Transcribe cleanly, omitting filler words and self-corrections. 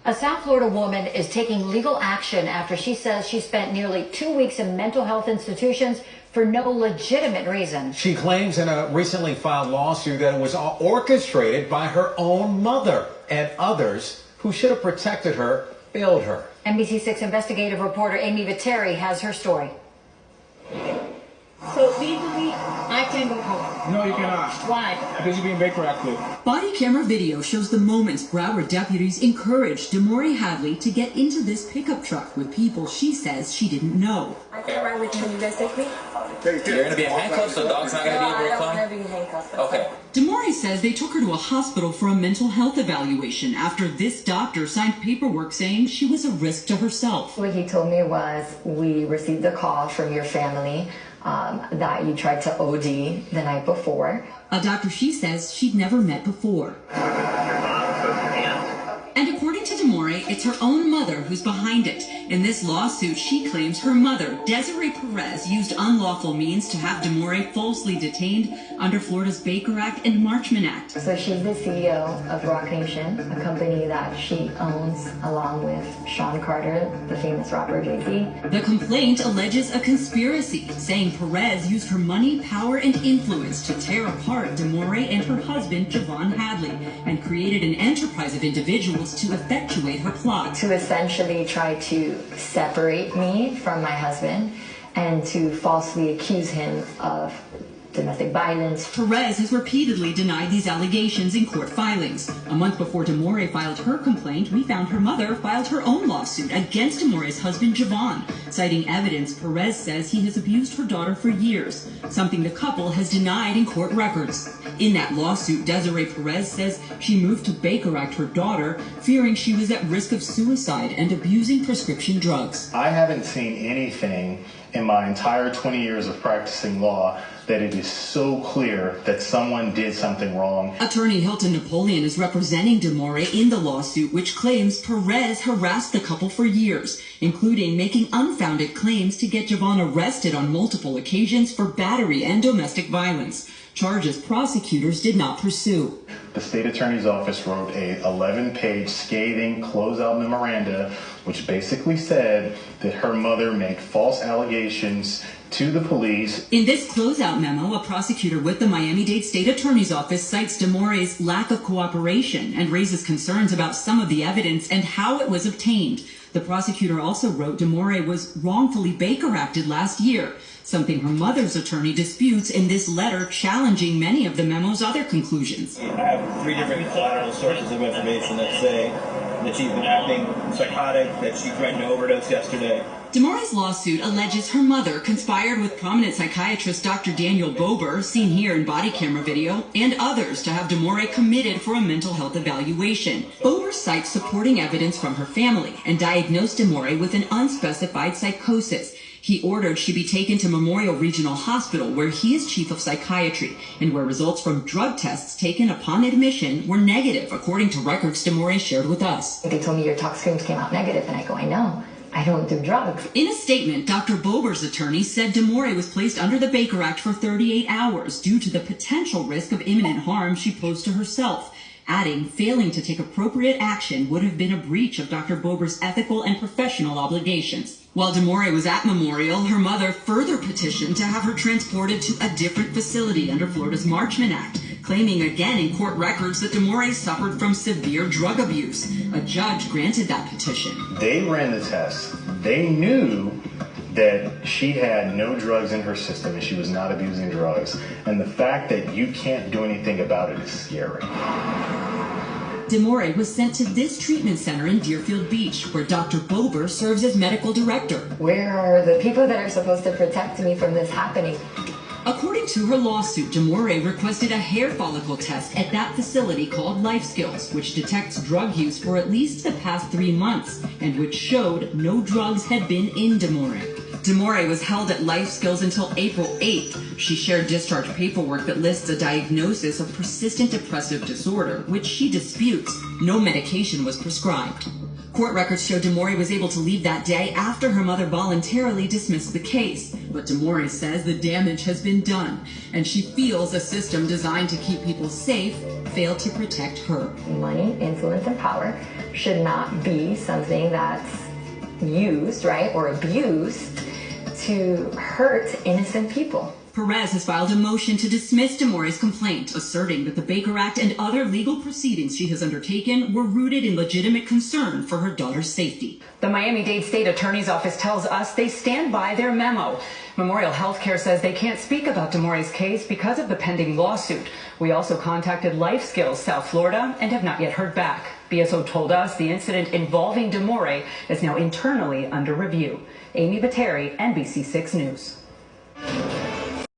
A South Florida woman is taking legal action after she says she spent nearly 2 weeks in mental health institutions for no legitimate reason. She claims in a recently filed lawsuit that it was all orchestrated by her own mother, and others who should have protected her failed her. NBC6 investigative reporter Amy Viteri has her story. So legally, I can go home. No, you cannot. Why? Because you're being Baker active. Body camera video shows the moments Broward deputies encouraged Hadley Hadley to get into this pickup truck with people she says she didn't know. I can ride with you. You guys take me? You're going to be in handcuffs, so dog's not going to be able to climb? No, I'm going to be in handcuffs. Okay. Damore says they took her to a hospital for a mental health evaluation after this doctor signed paperwork saying she was a risk to herself. What he told me was, we received a call from your family that you tried to OD the night before. A doctor she says she'd never met before. And according to Damore, it's her own mother who's behind it. In this lawsuit, she claims her mother, Desiree Perez, used unlawful means to have Damore falsely detained under Florida's Baker Act and Marchman Act. So she's the CEO of Rock Nation, a company that she owns along with Sean Carter, the famous rapper Jay-Z. The complaint alleges a conspiracy, saying Perez used her money, power, and influence to tear apart Damore and her husband, Javon Hadley, and created an enterprise of individuals to effectuate her plot. To essentially try to separate me from my husband and to falsely accuse him of domestic violence. Perez has repeatedly denied these allegations in court filings. A month before Damore filed her complaint, we found her mother filed her own lawsuit against Damore's husband, Javon, citing evidence Perez says he has abused her daughter for years, something the couple has denied in court records. In that lawsuit, Desiree Perez says she moved to Baker Act her daughter, fearing she was at risk of suicide and abusing prescription drugs. I haven't seen anything in my entire 20 years of practicing law that it is so clear that someone did something wrong. Attorney Hilton Napoleon is representing Damore in the lawsuit, which claims Perez harassed the couple for years, including making unfounded claims to get Javon arrested on multiple occasions for battery and domestic violence, charges prosecutors did not pursue. The state attorney's office wrote a 11-page scathing closeout memoranda, which basically said that her mother made false allegations to the police. In this closeout memo, a prosecutor with the Miami-Dade State Attorney's Office cites Damore's lack of cooperation and raises concerns about some of the evidence and how it was obtained. The prosecutor also wrote Damore was wrongfully Baker Acted last year, something her mother's attorney disputes in this letter challenging many of the memo's other conclusions. I have 3 different collateral sources of information that say that she's been acting psychotic, that she threatened to overdose yesterday. Damore's lawsuit alleges her mother conspired with prominent psychiatrist Dr. Daniel Bober, seen here in body camera video, and others to have Damore committed for a mental health evaluation. Bober cites supporting evidence from her family and diagnosed Damore with an unspecified psychosis. He ordered she be taken to Memorial Regional Hospital, where he is chief of psychiatry, and where results from drug tests taken upon admission were negative, according to records Damore shared with us. They told me your tox screens came out negative, and I go, I know. I don't do drugs. In a statement, Dr. Bober's attorney said Damore was placed under the Baker Act for 38 hours due to the potential risk of imminent harm she posed to herself, adding failing to take appropriate action would have been a breach of Dr. Bober's ethical and professional obligations. While Damore was at Memorial, her mother further petitioned to have her transported to a different facility under Florida's Marchman Act, claiming again in court records that Damore suffered from severe drug abuse. A judge granted that petition. They ran the test. They knew that she had no drugs in her system and she was not abusing drugs. And the fact that you can't do anything about it is scary. Damore was sent to this treatment center in Deerfield Beach, where Dr. Bober serves as medical director. Where are the people that are supposed to protect me from this happening? According to her lawsuit, Damore requested a hair follicle test at that facility called Life Skills, which detects drug use for at least the past 3 months, and which showed no drugs had been in Damore. Damore was held at Life Skills until April 8th. She shared discharge paperwork that lists a diagnosis of persistent depressive disorder, which she disputes. No medication was prescribed. Court records show Damore was able to leave that day after her mother voluntarily dismissed the case. But Demore says the damage has been done, and she feels a system designed to keep people safe failed to protect her. Money, influence, and power should not be something that's used, right, or abused to hurt innocent people. Perez has filed a motion to dismiss Demore's complaint, asserting that the Baker Act and other legal proceedings she has undertaken were rooted in legitimate concern for her daughter's safety. The Miami-Dade State Attorney's Office tells us they stand by their memo. Memorial Healthcare says they can't speak about Demore's case because of the pending lawsuit. We also contacted Life Skills South Florida and have not yet heard back. BSO told us the incident involving Demore is now internally under review. Amy Bateri, NBC6 News.